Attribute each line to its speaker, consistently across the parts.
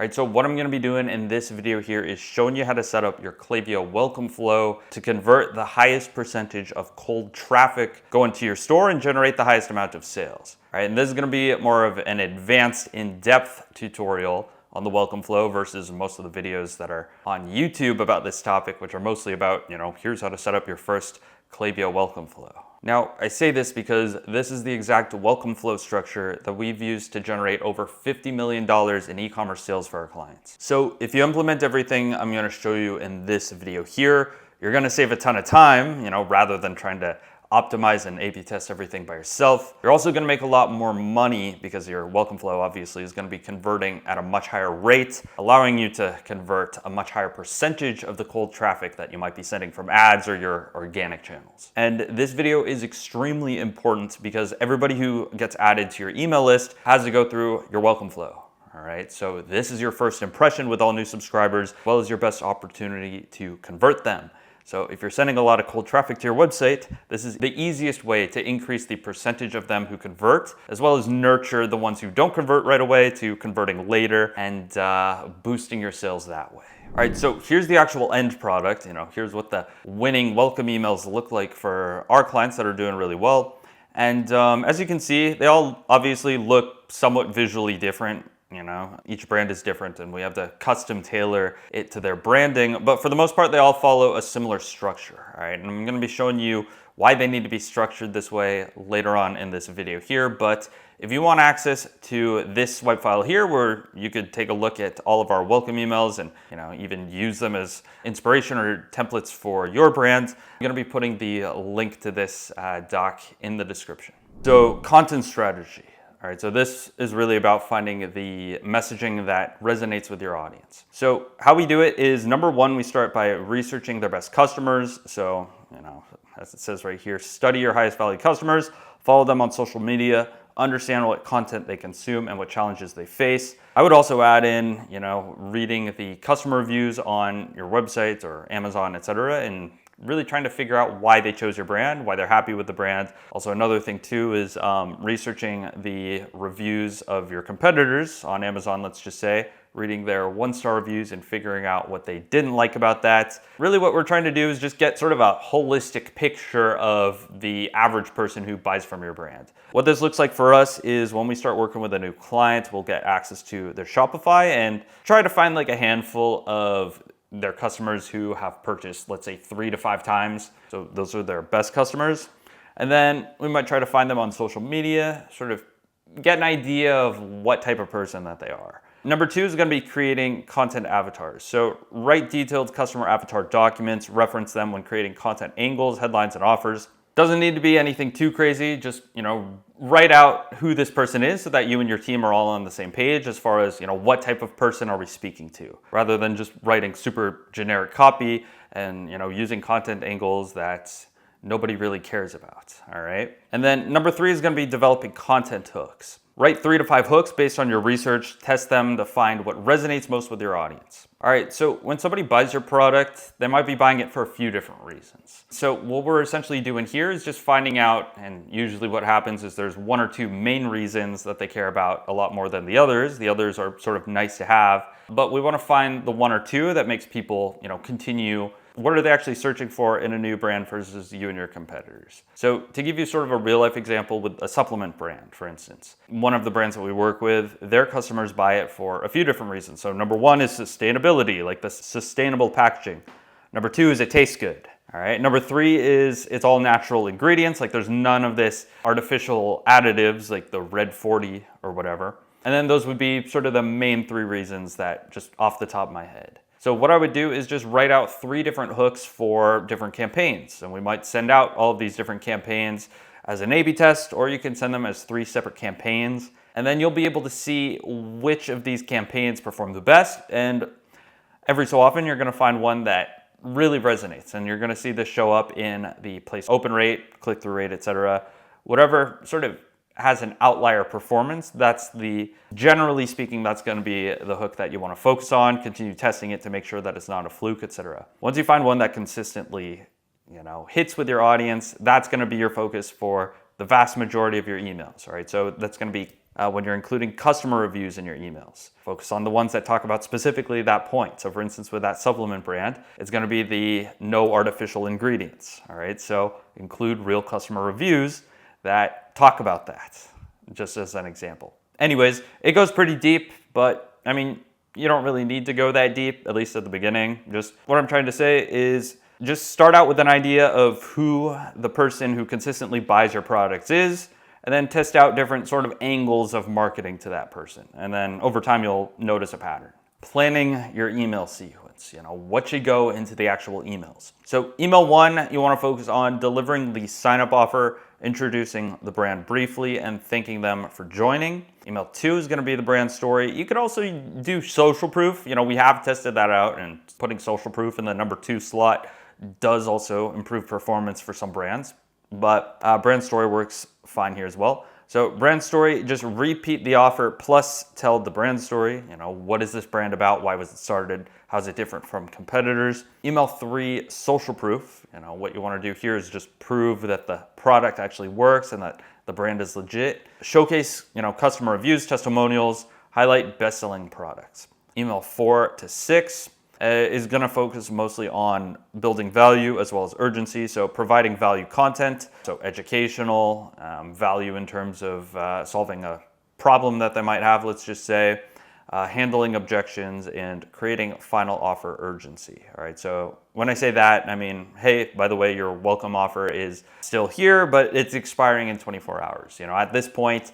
Speaker 1: Alright, so what I'm going to be doing in this video here is showing you how to set up your Klaviyo welcome flow to convert the highest percentage of cold traffic going to your store and generate the highest amount of sales. Alright, and this is going to be more of an advanced, in-depth tutorial on the welcome flow versus most of the videos that are on YouTube about this topic, which are mostly about, here's how to set up your first Klaviyo welcome flow. Now, I say this because this is the exact welcome flow structure that we've used to generate over $50 million in e-commerce sales for our clients. So if you implement everything I'm going to show you in this video here, you're going to save a ton of time, rather than trying to optimize and A/B test everything by yourself. You're also going to make a lot more money because your welcome flow obviously is going to be converting at a much higher rate, allowing you to convert a much higher percentage of the cold traffic that you might be sending from ads or your organic channels. And this video is extremely important because everybody who gets added to your email list has to go through your welcome flow. All right, so this is your first impression with all new subscribers, as well as your best opportunity to convert them. So if you're sending a lot of cold traffic to your website, this is the easiest way to increase the percentage of them who convert, as well as nurture the ones who don't convert right away to converting later and boosting your sales that way. All right, so here's the actual end product. Here's what the winning welcome emails look like for our clients that are doing really well. And as you can see, they all obviously look somewhat visually different. Each brand is different and we have to custom tailor it to their branding, but for the most part, they all follow a similar structure, all right? And I'm gonna be showing you why they need to be structured this way later on in this video here, but if you want access to this swipe file here where you could take a look at all of our welcome emails and even use them as inspiration or templates for your brand, I'm gonna be putting the link to this doc in the description. So content strategy. All right, so this is really about finding the messaging that resonates with your audience. So how we do it is, number one, we start by researching their best customers. So, as it says right here, study your highest value customers, follow them on social media, understand what content they consume and what challenges they face. I would also add in, reading the customer reviews on your website or Amazon, etc., and really trying to figure out why they chose your brand, why they're happy with the brand. Also, another thing too is researching the reviews of your competitors on Amazon, let's just say, reading their one-star reviews and figuring out what they didn't like about that. Really what we're trying to do is just get sort of a holistic picture of the average person who buys from your brand. What this looks like for us is when we start working with a new client, we'll get access to their Shopify and try to find like a handful of their customers who have purchased, let's say 3 to 5 times. So those are their best customers. And then we might try to find them on social media, sort of get an idea of what type of person that they are. Number 2 is going to be creating content avatars. So write detailed customer avatar documents, reference them when creating content angles, headlines, and offers. Doesn't need to be anything too crazy, just, write out who this person is so that you and your team are all on the same page as far as, what type of person are we speaking to, rather than just writing super generic copy and, using content angles that nobody really cares about, all right? And then number 3 is gonna be developing content hooks. Write 3 to 5 hooks based on your research, test them to find what resonates most with your audience. All right, so when somebody buys your product, they might be buying it for a few different reasons. So what we're essentially doing here is just finding out, and usually what happens is there's 1 or 2 main reasons that they care about a lot more than the others. The others are sort of nice to have, but we wanna find the 1 or 2 that makes people, continue. What are they actually searching for in a new brand versus you and your competitors? So to give you sort of a real life example with a supplement brand, for instance, one of the brands that we work with, their customers buy it for a few different reasons. So number 1 is sustainability, like the sustainable packaging. Number 2 is it tastes good. All right. Number 3 is it's all natural ingredients. Like there's none of this artificial additives like the red 40 or whatever. And then those would be sort of the main 3 reasons that just off the top of my head. So what I would do is just write out 3 different hooks for different campaigns. And we might send out all of these different campaigns as an A/B test, or you can send them as 3 separate campaigns. And then you'll be able to see which of these campaigns perform the best. And every so often, you're gonna find one that really resonates. And you're gonna see this show up in the place open rate, click-through rate, etc. Whatever sort of has an outlier performance, generally speaking, that's going to be the hook that you want to focus on, continue testing it to make sure that it's not a fluke, etc. Once you find one that consistently, hits with your audience, that's going to be your focus for the vast majority of your emails, all right? So that's going to be when you're including customer reviews in your emails. Focus on the ones that talk about specifically that point. So for instance, with that supplement brand, it's going to be the no artificial ingredients. All right, so include real customer reviews that talk about that, just as an example. Anyways, it goes pretty deep, but I mean, you don't really need to go that deep, at least at the beginning. Just what I'm trying to say is just start out with an idea of who the person who consistently buys your products is, and then test out different sort of angles of marketing to that person. And then over time, you'll notice a pattern. Planning your email sequence, what should go into the actual emails. So email 1, you want to focus on delivering the sign-up offer, introducing the brand briefly and thanking them for joining. Email 2 is going to be the brand story. You could also do social proof. We have tested that out, and putting social proof in the number 2 slot does also improve performance for some brands. But brand story works fine here as well. So brand story, just repeat the offer plus tell the brand story. What is this brand about? Why was it started? How's it different from competitors? Email 3, social proof. What you want to do here is just prove that the product actually works and that the brand is legit. Showcase, customer reviews, testimonials, highlight best-selling products. Email 4 to 6. Is going to focus mostly on building value as well as urgency. So providing value content, so educational, value in terms of solving a problem that they might have, let's just say, handling objections, and creating final offer urgency. All right, so when I say that, I mean, hey, by the way, your welcome offer is still here, but it's expiring in 24 hours. At this point,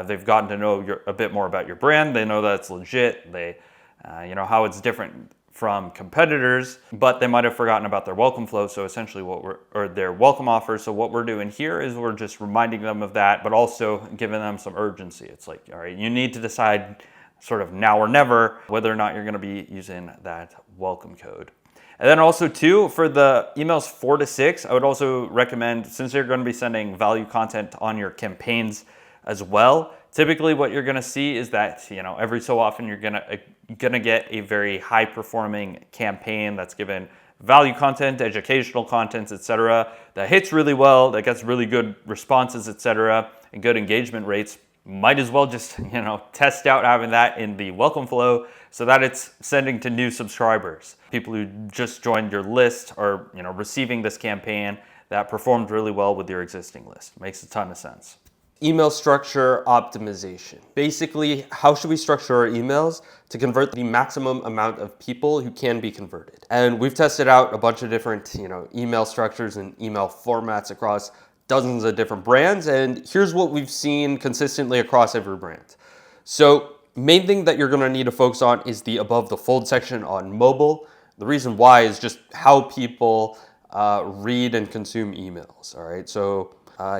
Speaker 1: they've gotten to know a bit more about your brand. They know that it's legit. They how it's different from competitors, but they might have forgotten about their welcome flow. So essentially or their welcome offer. So what we're doing here is we're just reminding them of that, but also giving them some urgency. It's like, all right, you need to decide sort of now or never whether or not you're going to be using that welcome code. And then also too, for the emails 4 to 6, I would also recommend, since you're going to be sending value content on your campaigns as well, typically what you're going to see is that, every so often you're going to get a very high performing campaign that's given value content, educational content, etc., that hits really well, that gets really good responses, etc., and good engagement rates. Might as well just, test out having that in the welcome flow so that it's sending to new subscribers. People who just joined your list are, receiving this campaign that performed really well with your existing list. Makes a ton of sense. Email structure optimization. Basically, how should we structure our emails to convert the maximum amount of people who can be converted? And we've tested out a bunch of different, email structures and email formats across dozens of different brands. And here's what we've seen consistently across every brand. So main thing that you're going to need to focus on is the above the fold section on mobile. The reason why is just how people read and consume emails. All right. So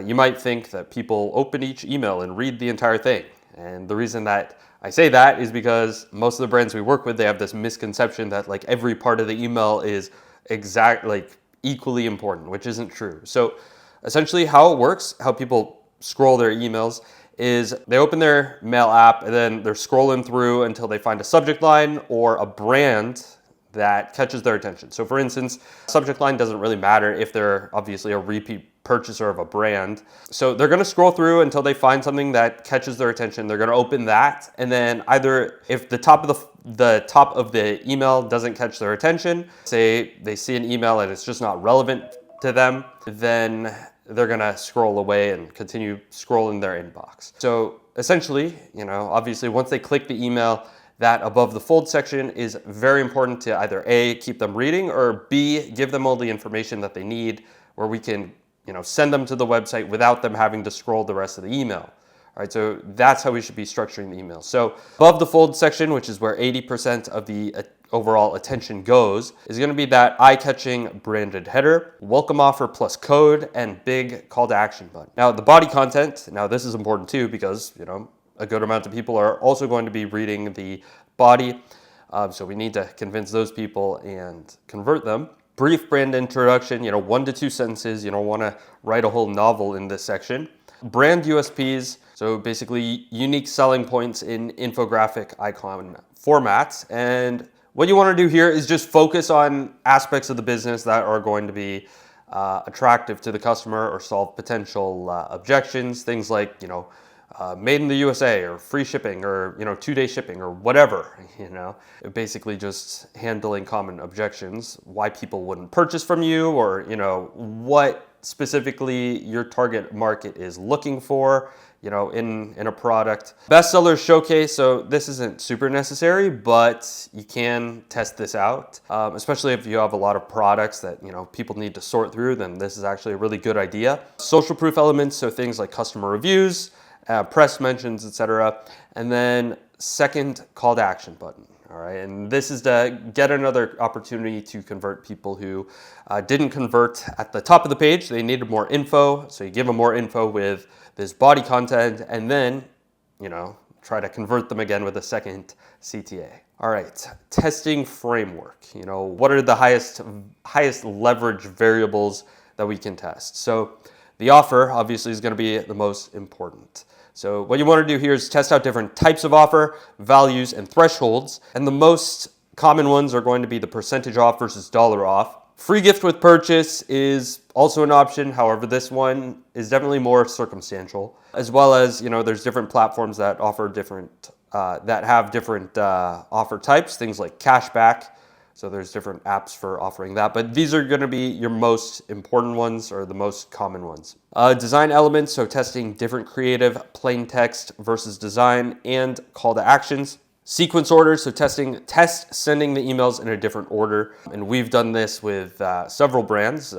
Speaker 1: you might think that people open each email and read the entire thing. And the reason that I say that is because most of the brands we work with, they have this misconception that like every part of the email is equally important, which isn't true. So essentially how it works, how people scroll their emails is they open their mail app and then they're scrolling through until they find a subject line or a brand that catches their attention. So for instance, subject line doesn't really matter if they're obviously a repeat purchaser of a brand. So they're going to scroll through until they find something that catches their attention. They're going to open that, and then either if the top of the email doesn't catch their attention, say they see an email and it's just not relevant to them, then they're going to scroll away and continue scrolling their inbox. So essentially, obviously once they click the email, that above the fold section is very important to either A, keep them reading, or B, give them all the information that they need where we can send them to the website without them having to scroll the rest of the email. All right, so that's how we should be structuring the email. So above the fold section, which is where 80% of the overall attention goes, is going to be that eye-catching branded header, welcome offer plus code, and big call to action button. Now the body content, now this is important too because a good amount of people are also going to be reading the body. So we need to convince those people and convert them. Brief brand introduction, 1 to 2 sentences. You don't want to write a whole novel in this section. Brand USPs, so basically unique selling points in infographic icon formats. And what you want to do here is just focus on aspects of the business that are going to be attractive to the customer or solve potential objections. Things like, made in the USA or free shipping or 2-day shipping or whatever. Basically just handling common objections, why people wouldn't purchase from you, or what specifically your target market is looking for in a product. Bestseller showcase, so this isn't super necessary, but you can test this out, especially if you have a lot of products that people need to sort through, then this is actually a really good idea. Social proof elements, so things like customer reviews, press mentions, etc. And then second, call to action button. All right, and this is to get another opportunity to convert people who didn't convert at the top of the page. They needed more info, so you give them more info with this body content, and then try to convert them again with a second CTA. All right, testing framework. What are the highest leverage variables that we can test? So the offer obviously is going to be the most important. So what you want to do here is test out different types of offer, values, and thresholds. And the most common ones are going to be the percentage off versus dollar off. Free gift with purchase is also an option. However, this one is definitely more circumstantial, as well as, there's different platforms that offer different, offer types, things like cashback. So there's different apps for offering that, but these are going to be your most important ones or the most common ones. Design elements, so testing different creative, plain text versus design, and call to actions. Sequence orders, so test sending the emails in a different order. And we've done this with several brands.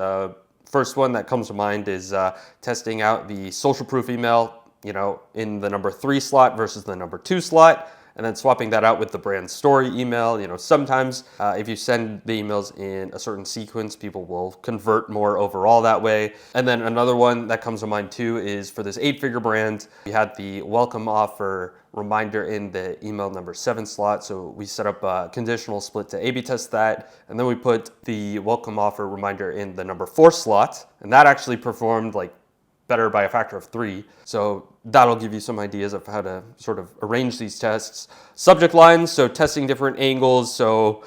Speaker 1: First one that comes to mind is testing out the social proof email, in the number 3 slot versus the number 2 slot. And then swapping that out with the brand story email. Sometimes if you send the emails in a certain sequence, people will convert more overall that way. And then another one that comes to mind too is for this 8-figure brand, we had the welcome offer reminder in the email number 7 slot. So we set up a conditional split to A/B test that. And then we put the welcome offer reminder in the number 4 slot. And that actually performed better by a factor of 3. So that'll give you some ideas of how to sort of arrange these tests. Subject lines, so testing different angles. So,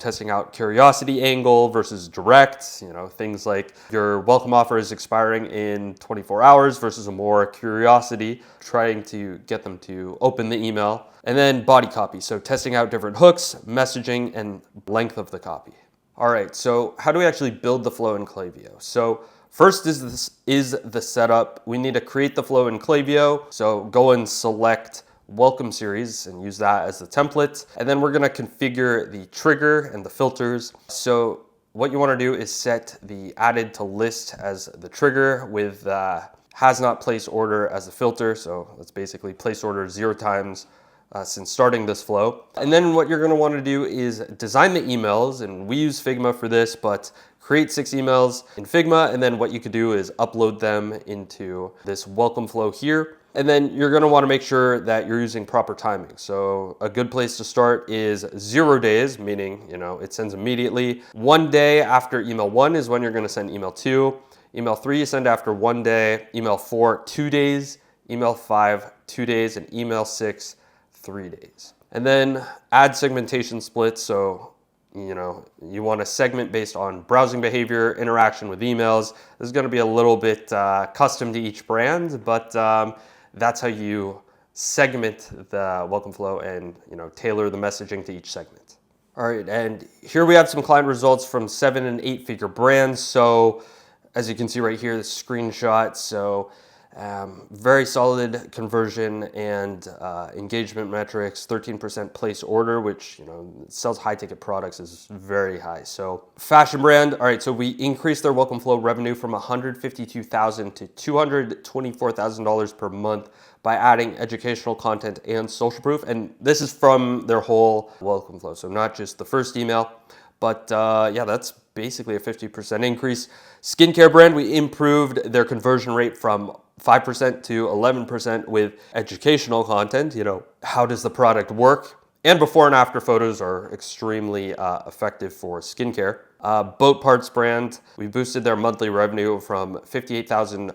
Speaker 1: testing out curiosity angle versus direct, things like your welcome offer is expiring in 24 hours versus a more curiosity, trying to get them to open the email. And then body copy, so testing out different hooks, messaging, and length of the copy. All right, so how do we actually build the flow in Klaviyo? So first is the setup. We need to create the flow in Klaviyo. So go and select welcome series and use that as the template. And then we're gonna configure the trigger and the filters. So what you wanna do is set the added to list as the trigger with has not placed order as a filter. So let's basically place order 0 times since starting this flow. And then what you're gonna wanna do is design the emails, and we use Figma for this, but create 6 emails in Figma, and then what you could do is upload them into this welcome flow here. And then you're gonna wanna make sure that you're using proper timing. So a good place to start is 0 days, meaning it sends immediately. 1 day after email 1 is when you're gonna send email 2. Email 3 you send after 1 day. Email 4, 2 days. Email 5, 2 days. And email 6, 3 days. And then add segmentation splits. So you want to segment based on browsing behavior, interaction with emails. This is going to be a little bit custom to each brand, but that's how you segment the welcome flow and tailor the messaging to each segment. All right, and here we have some client results from 7- and 8-figure brands. So as you can see right here, the screenshot. So very solid conversion and engagement metrics. 13% place order, which sells high ticket products, is very high. So fashion brand. All right, so we increased their welcome flow revenue from $152,000 to $224,000 per month by adding educational content and social proof. And this is from their whole welcome flow, so not just the first email. But yeah, that's basically a 50% increase. Skincare brand, we improved their conversion rate from 5% to 11% with educational content. How does the product work? And before and after photos are extremely effective for skincare. Boat parts brand, we boosted their monthly revenue from $58,000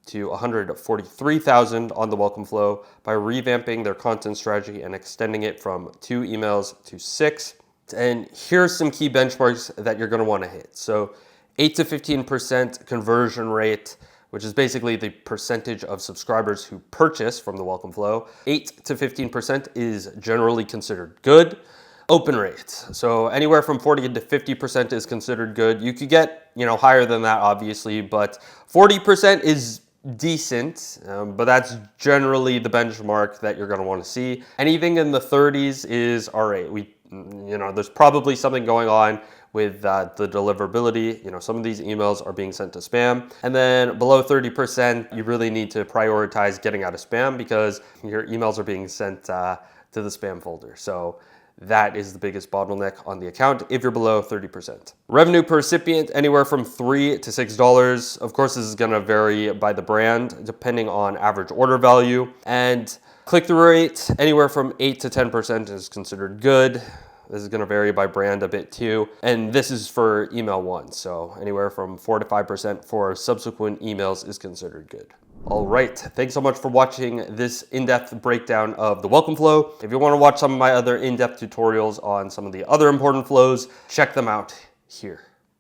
Speaker 1: to $143,000 on the welcome flow by revamping their content strategy and extending it from 2 emails to 6. And here's some key benchmarks that you're going to want to hit. So 8 to 15% conversion rate
Speaker 2: which is basically the percentage of subscribers who purchase from the welcome flow. 8 to 15% is generally considered good. Open rates. So anywhere from 40 to 50% is considered good. You could get, higher than that obviously, but 40% is decent, but that's generally the benchmark that you're going to want to see. Anything in the 30s is all right. There's probably something going on with the deliverability. Some of these emails are being sent to spam. And then below 30%, you really need to prioritize getting out of spam because your emails are being sent to the spam folder. So that is the biggest bottleneck on the account if you're below 30%. Revenue per recipient, anywhere from $3 to $6. Of course, this is gonna vary by the brand, depending on average order value. And click-through rate, anywhere from 8 to 10% is considered good. This is gonna vary by brand a bit too. And this is for email one. So anywhere from 4 to 5% for subsequent emails is considered good. All right, thanks so much for watching this in-depth breakdown of the welcome flow. If you wanna watch some of my other in-depth tutorials on some of the other important flows, check them out here.